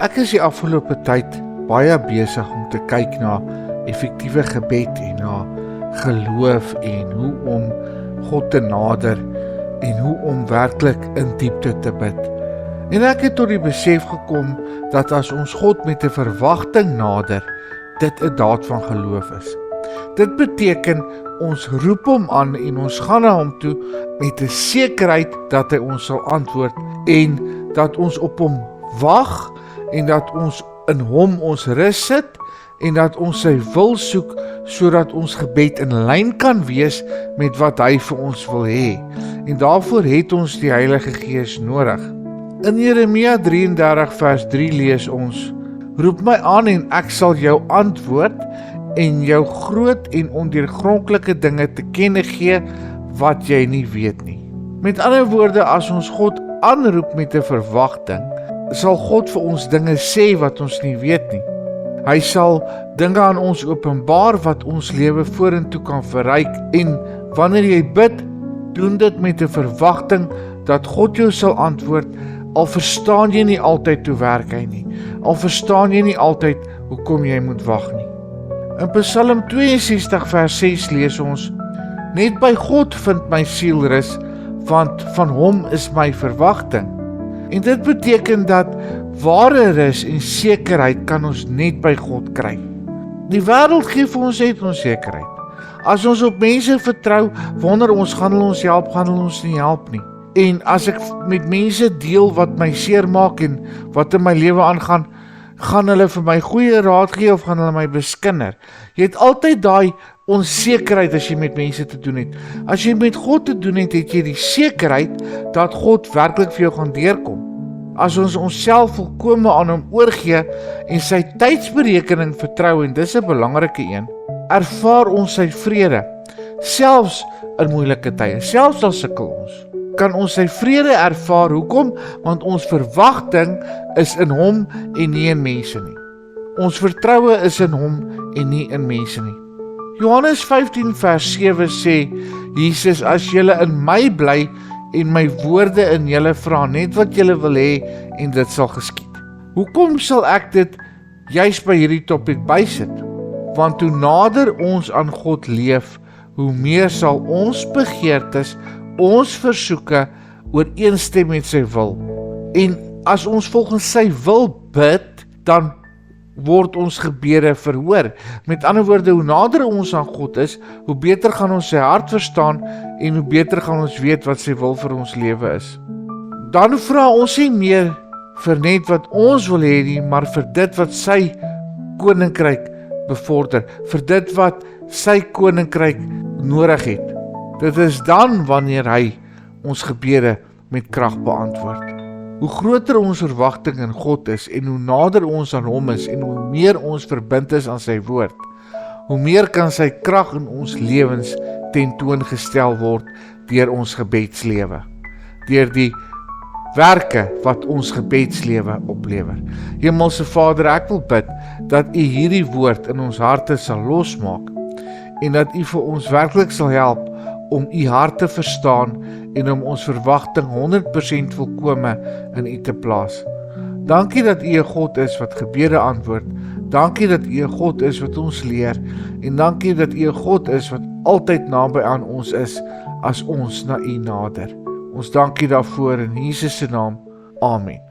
Ek is die afgelope tyd baie besig om te kyk na effektiewe gebed en na geloof en hoe om God te nader en hoe om werklik in diepte te bid. En ek het tot die besef gekom dat as ons God met 'n verwagting nader, dit 'n daad van geloof is. Dit beteken ons roep hom aan en ons gaan na hom toe met 'n sekerheid dat hy ons sal antwoord en dat ons op hom wag en dat ons in hom ons rus sit en dat ons sy wil soek sodat ons gebed in lyn kan wees met wat hy vir ons wil hê. En daarvoor het ons die Heilige Gees nodig. In Jeremia 33 vers 3 lees ons: Roep my aan en ek sal jou antwoord en jou groot en ondeurgrondelike dinge te kenne gee wat jy nie weet nie. Met ander woorde, as ons God aanroep met 'n verwagting, sal God vir ons dinge sê wat ons nie weet nie. Hy sal dinge aan ons openbaar wat ons lewe vorentoe kan verryk, en wanneer jy bid, doen dit met 'n verwagting dat God jou sal antwoord, al verstaan jy nie altyd hoe werk hy nie, al verstaan jy nie altyd hoekom jy moet wag nie. In Psalm 62 vers 6 lees ons: Net by God vind my siel rus, want van hom is my verwagting. En dit beteken dat ware rus en sekerheid kan ons net by God kry. Die wêreld gee vir ons net onsekerheid. As ons op mense vertrou, wonder ons, gaan hulle ons help, gaan hulle ons nie help nie. En as ek met mense deel wat my seermaak en wat in my lewe aangaan, gaan hulle vir my goeie raad gee of gaan hulle my beskinder? Jy het altyd daai onsekerheid as jy met mense te doen het. As jy met God te doen het, het jy die sekerheid dat God werklik vir jou gaan deurkom. As ons onsself volkome aan hom oorgee en sy tydsberekening vertrou, en dis 'n belangrike een, ervaar ons sy vrede, selfs in moeilike tye, selfs al sukkel ons, kan ons sy vrede ervaar. Hoekom? Want ons verwagting is in hom en nie in mense nie. Ons vertroue is in hom en nie in mense nie. Johannes 15 vers 7 sê Jesus: As julle in my bly en my woorde in julle vra net wat julle wil hê, en dit sal geskied. Hoekom sal ek dit juis by hierdie topik bysit? Want hoe nader ons aan God leef, hoe meer sal ons begeertes, ons versoeke ooreenstem met sy wil. En as ons volgens sy wil bid, dan word ons gebede verhoor. Met ander woorde, hoe nader ons aan God is, hoe beter gaan ons sy hart verstaan en hoe beter gaan ons weet wat sy wil vir ons lewe is. Dan vra ons nie meer vir net wat ons wil hê nie, maar vir dit wat sy koninkryk bevorder, vir dit wat sy koninkryk nodig het. Dit is dan wanneer hy ons gebede met krag beantwoord. Hoe groter ons verwagting in God is en hoe nader ons aan hom is en hoe meer ons verbind is aan sy woord, hoe meer kan sy krag in ons lewens tentoongestel word deur ons gebedslewe, deur die werke wat ons gebedslewe oplewer. Hemelse Vader, ek wil bid dat U hierdie woord in ons harte sal losmaak en dat U vir ons werklik sal help om U hart te verstaan en om ons verwagting 100% volkome in U te plaas. Dankie dat U 'n God is wat gebede antwoord. Dankie dat U 'n God is wat ons leer. En dankie dat U 'n God is wat altyd naby aan ons is as ons na U nader. Ons dankie daarvoor in Jesus se naam. Amen.